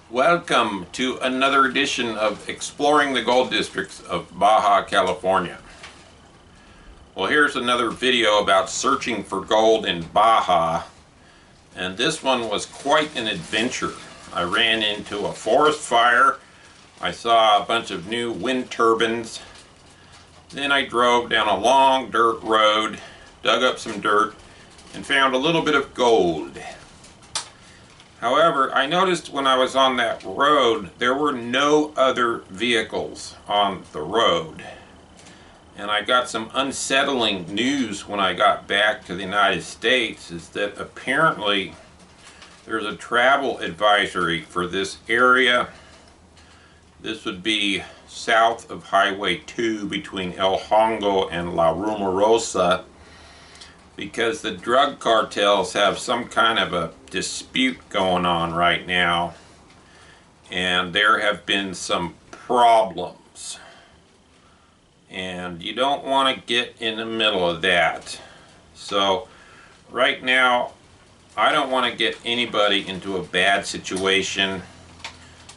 Welcome to another edition of Exploring the Gold Districts of Baja, California. Well, here's another video about searching for gold in Baja, and this one was quite an adventure. I ran into a forest fire, I saw a bunch of new wind turbines, then I drove down a long dirt road, dug up some dirt, and found a little bit of gold. However, I noticed when I was on that road, there were no other vehicles on the road. And I got some unsettling news when I got back to the United States, is that apparently there's a travel advisory for this area. This would be south of Highway 2 between El Hongo and La Rumorosa, because the drug cartels have some kind of a dispute going on right now, and there have been some problems, and you don't want to get in the middle of that. So right now I don't want to get anybody into a bad situation,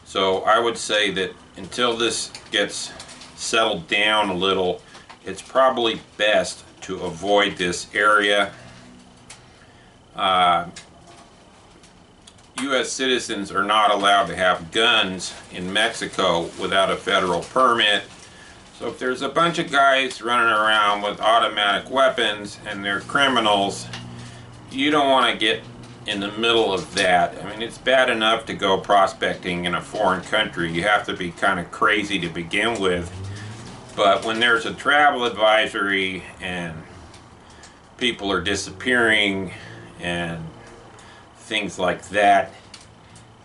so I would say that until this gets settled down a little, it's probably best to avoid this area. U.S. citizens are not allowed to have guns in Mexico without a federal permit. So if there's a bunch of guys running around with automatic weapons and they're criminals, you don't want to get in the middle of that. I mean, it's bad enough to go prospecting in a foreign country. You have to be kind of crazy to begin with. But when there's a travel advisory and people are disappearing and things like that,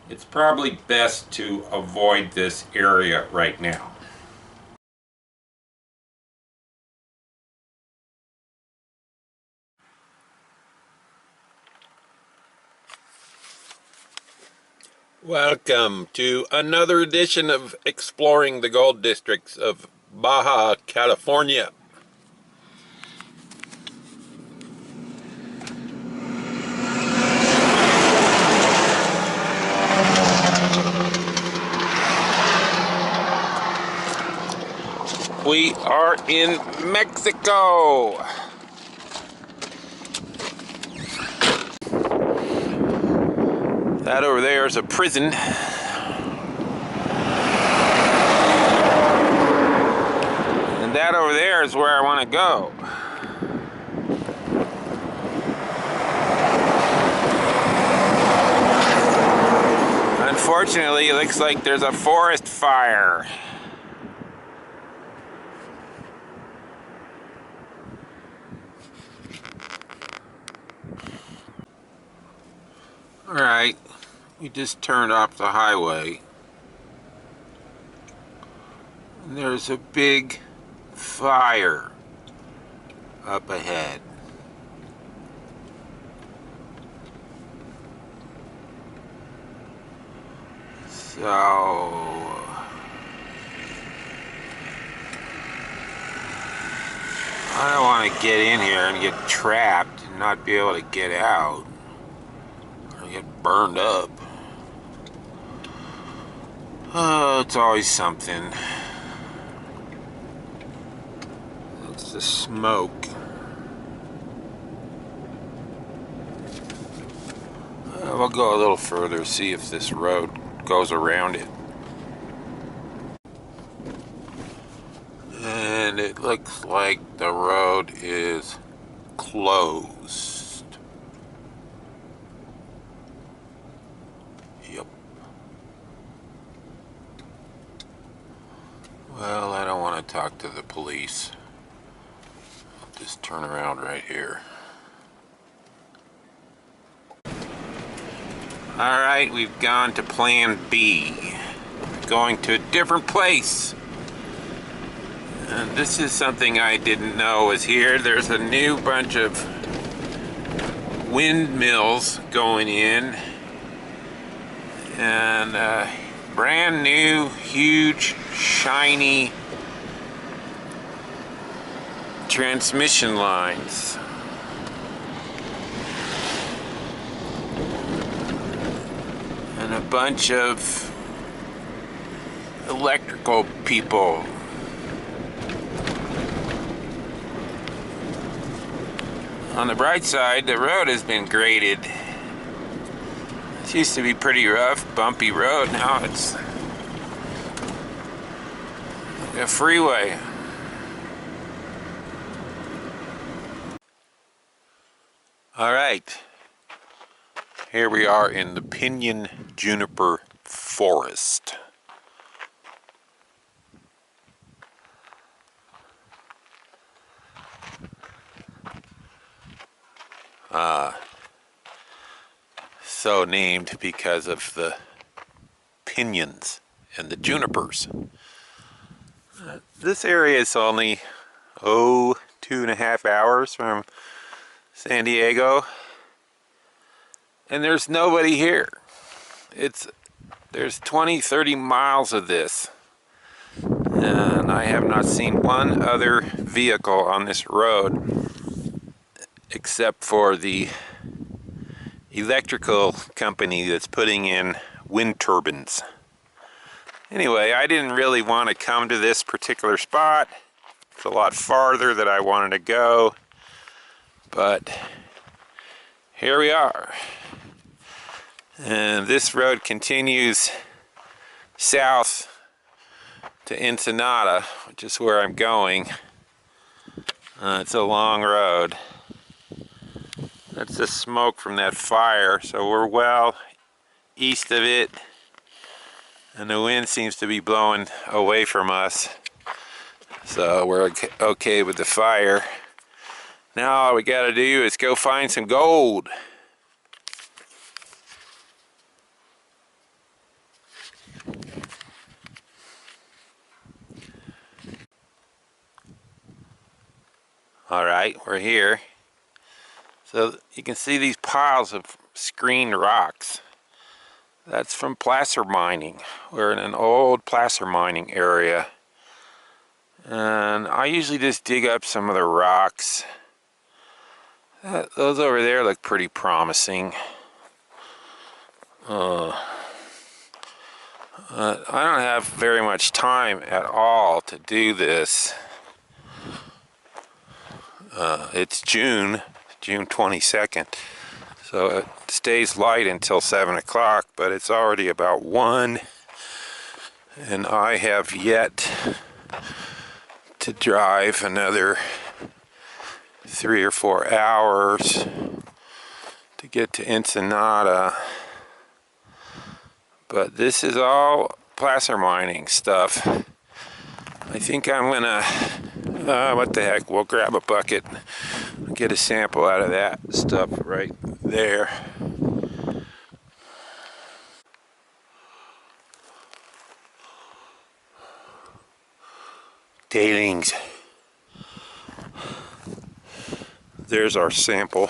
it's probably best to avoid this area right now. Welcome to another edition of Exploring the Gold Districts of Baja, California. We are in Mexico. That over there is a prison. And that over there is where I want to go. Unfortunately, it looks like there's a forest fire. Alright, we just turned off the highway. And there's a big fire up ahead. So I don't want to get in here and get trapped and not be able to get out or get burned up. Oh, it's always something. It's the smoke. We'll go a little further, see if this road goes around it. And it looks like the road is closed. Yep. Well, I don't want to talk to the police. I'll just turn around right here. Alright, we've gone to plan B. Going to a different place. And this is something I didn't know was here. There's a new bunch of windmills going in. And brand new, huge, shiny transmission lines. And a bunch of electrical people. On the bright side, the road has been graded. It used to be pretty rough, bumpy road. Now it's a freeway. All right, here we are in the Pinion Juniper forest. So named because of the pinions and the junipers. This area is only 2.5 hours from San Diego, and there's nobody here. There's 20-30 miles of this, and I have not seen one other vehicle on this road except for the electrical company that's putting in wind turbines. Anyway, I didn't really want to come to this particular spot. It's a lot farther than I wanted to go, but here we are. And this road continues south to Ensenada, which is where I'm going. It's a long road. That's the smoke from that fire, so we're well east of it, and the wind seems to be blowing away from us, so we're okay with the fire. Now all we gotta do is go find some gold. Alright, we're here. So you can see these piles of screened rocks. That's from placer mining. We're in an old placer mining area. And I usually just dig up some of the rocks. Those over there look pretty promising. I don't have very much time at all to do this. It's June 22nd, so it stays light until 7 o'clock, but it's already about 1, and I have yet to drive another 3 or 4 hours to get to Ensenada. But this is all placer mining stuff. I think I'm gonna, what the heck, we'll grab a bucket, get a sample out of that stuff right there. Tailings. There's our sample.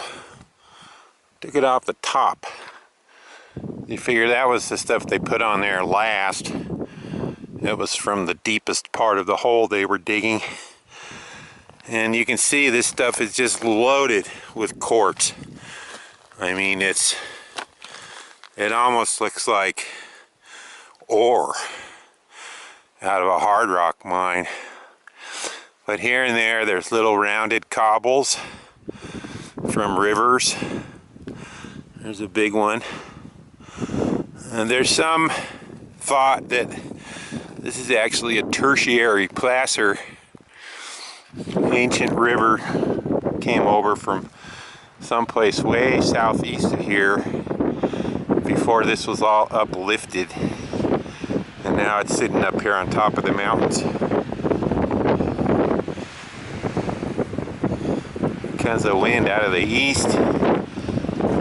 Took it off the top. You figure that was the stuff they put on there last. It was from the deepest part of the hole they were digging. And you can see this stuff is just loaded with quartz. I mean, it almost looks like ore out of a hard rock mine. But here and there's little rounded cobbles from rivers. There's a big one. And there's some thought that this is actually a tertiary placer. Ancient river came over from someplace way southeast of here before this was all uplifted, and now it's sitting up here on top of the mountains because of wind out of the east.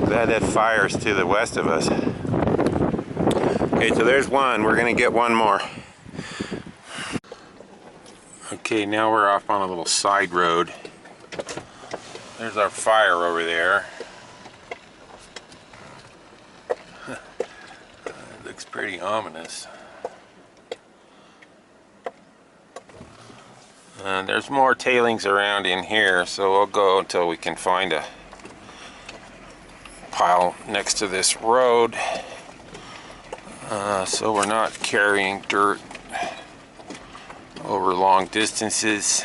Glad that fire's to the west of us. Okay, so there's one. We're gonna get one more. Okay, now we're off on a little side road. There's our fire over there. It looks pretty ominous. And there's more tailings around in here, so we'll go until we can find a pile next to this road. So we're not carrying dirt. over long distances.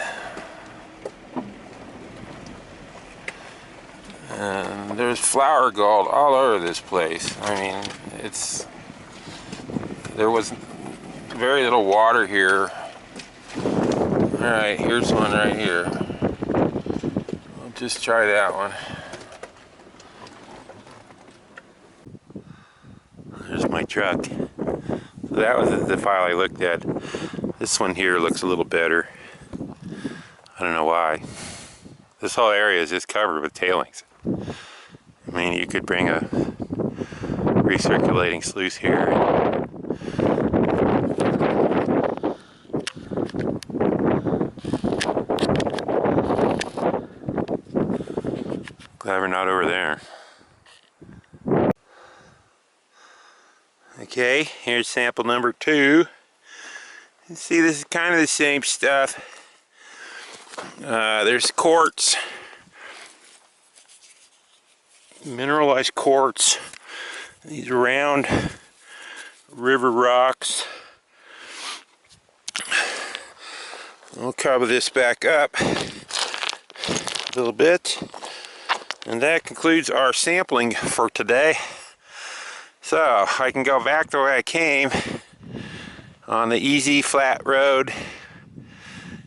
And there's flower gold all over this place. I mean, there was very little water here. Alright, here's one right here. I'll just try that one. There's my truck. So that was the file I looked at. This one here looks a little better. I don't know why. This whole area is just covered with tailings. I mean, you could bring a recirculating sluice here. Glad we're not over there. Okay, here's sample number 2. You see, this is kind of the same stuff. There's quartz, mineralized quartz. These round river rocks. I'll cover this back up a little bit. And that concludes our sampling for today. So I can go back the way I came on the easy flat road,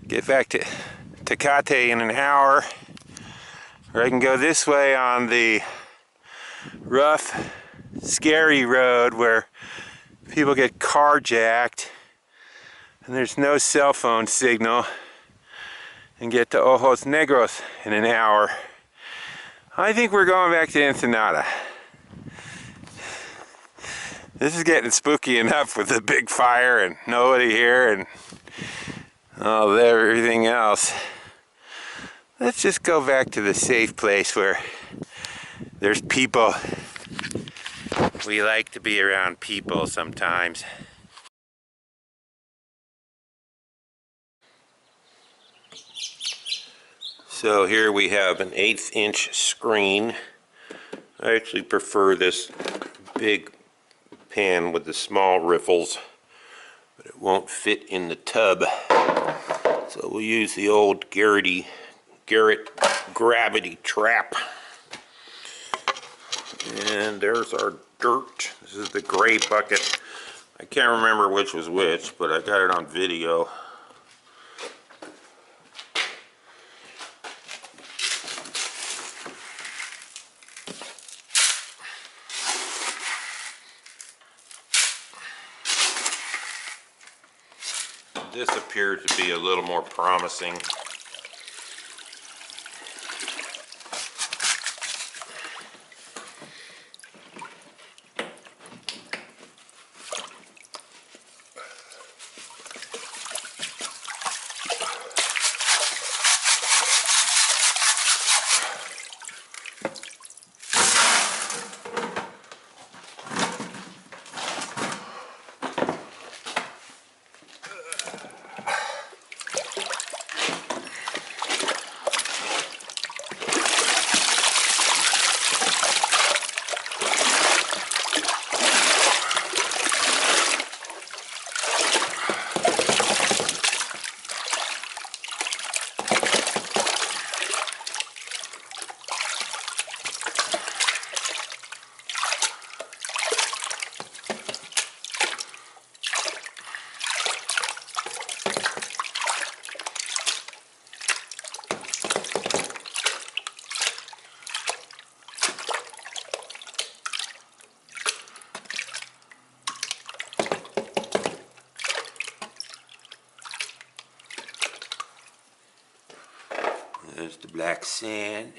get back to Tecate in an hour, or I can go this way on the rough, scary road where people get carjacked and there's no cell phone signal, and get to Ojos Negros in an hour. I think we're going back to Ensenada. This is getting spooky enough with the big fire and nobody here and all everything else. Let's just go back to the safe place where there's people. We like to be around people sometimes. So here we have an 1/8 inch screen. I actually prefer this big pan with the small riffles, but it won't fit in the tub. So we'll use the old Garrett gravity trap. And there's our dirt. This is the gray bucket. I can't remember which was which, but I got it on video. This appears to be a little more promising. There's the black sand.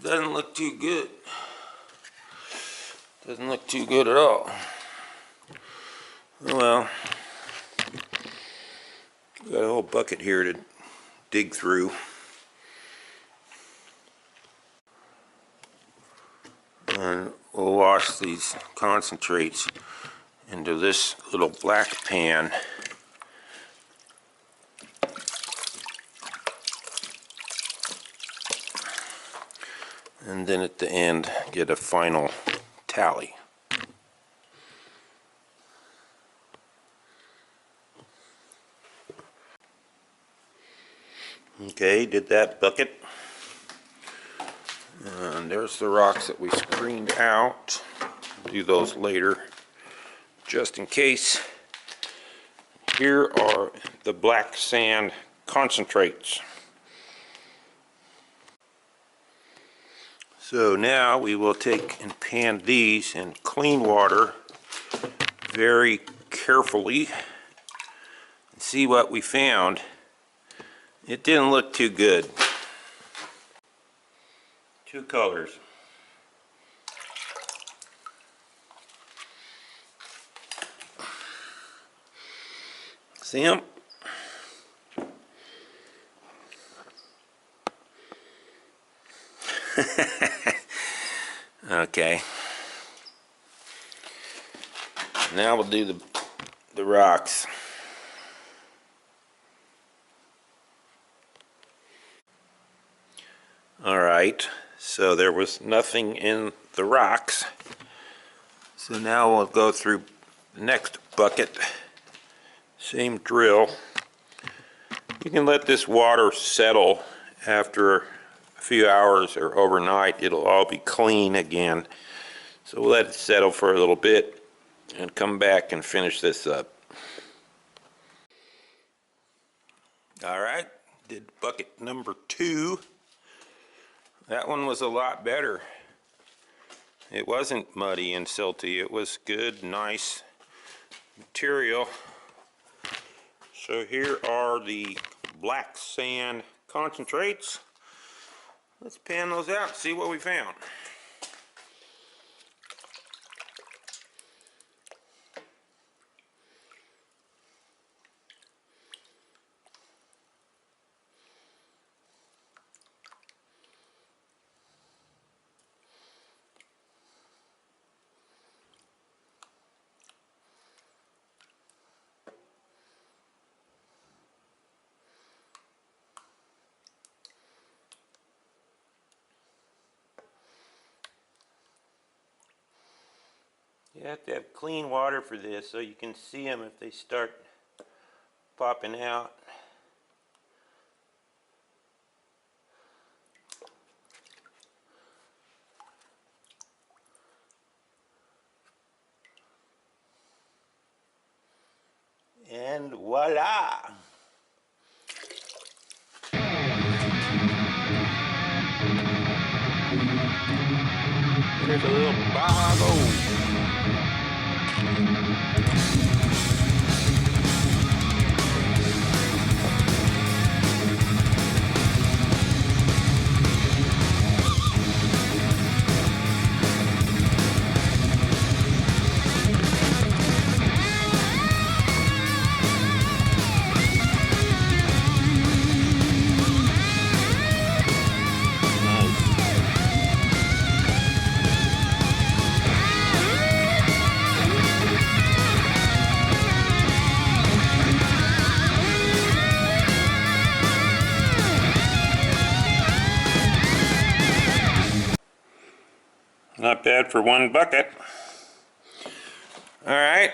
Doesn't look too good. Doesn't look too good at all. Well, got a whole bucket here to dig through. And we'll wash these concentrates into this little black pan. And then at the end, get a final tally. Okay, did that bucket. And there's the rocks that we screened out. Do those later, just in case. Here are the black sand concentrates. So now we will take and pan these in clean water very carefully and see what we found. It didn't look too good. Two colors. See them? Okay. Now we'll do the rocks. All right. So there was nothing in the rocks. So now we'll go through the next bucket. Same drill. You can let this water settle after a few hours or overnight. It'll all be clean again. So we'll let it settle for a little bit and come back and finish this up. All right, did bucket number 2. That one was a lot better. It wasn't muddy and silty. It was good, nice material. So here are the black sand concentrates. Let's pan those out and see what we found. You have to have clean water for this so you can see them if they start popping out. And voila! There's a little Baja gold. Not bad for one bucket. All right.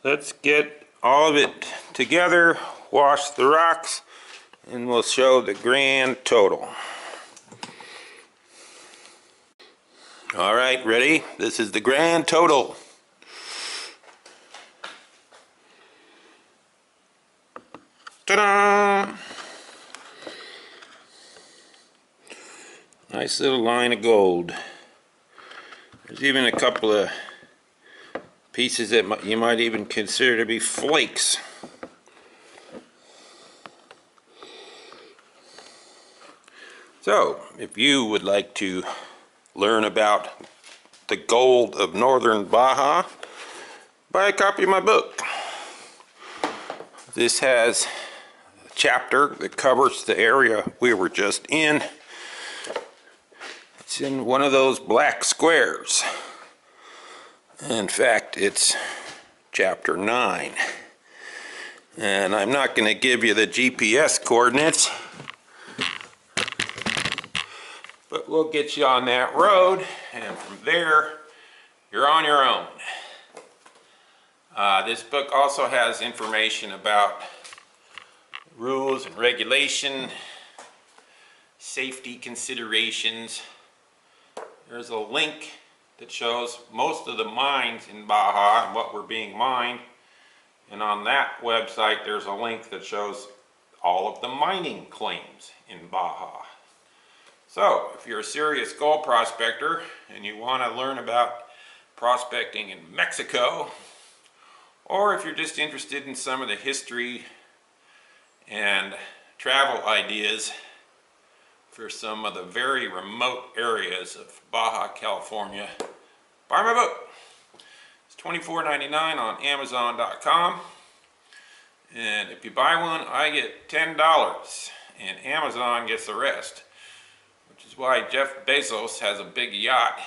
Let's get all of it together, wash the rocks, and we'll show the grand total. All right, ready? This is the grand total. Ta-da! Nice little line of gold. There's even a couple of pieces that you might even consider to be flakes. So, if you would like to learn about the gold of northern Baja, buy a copy of my book. This has a chapter that covers the area we were just in, It's in one of those black squares. In fact, it's chapter 9. And I'm not going to give you the GPS coordinates, but we'll get you on that road, and from there, you're on your own. This book also has information about rules and regulation, safety considerations. There's a link that shows most of the mines in Baja and what were being mined. And on that website, there's a link that shows all of the mining claims in Baja. So, if you're a serious gold prospector and you want to learn about prospecting in Mexico, or if you're just interested in some of the history and travel ideas for some of the very remote areas of Baja California, buy my book. It's $24.99 on Amazon.com, and if you buy one, I get $10 and Amazon gets the rest, which is why Jeff Bezos has a big yacht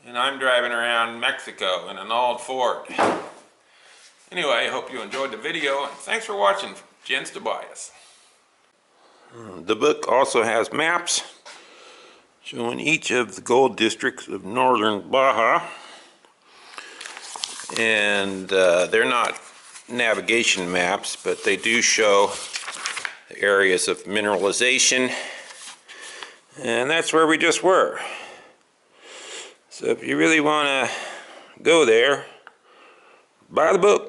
and I'm driving around Mexico in an old Ford. Anyway, I hope you enjoyed the video, and thanks for watching. Jens Tobias. The book also has maps showing each of the gold districts of northern Baja, and they're not navigation maps, but they do show the areas of mineralization, and that's where we just were. So if you really want to go there, buy the book.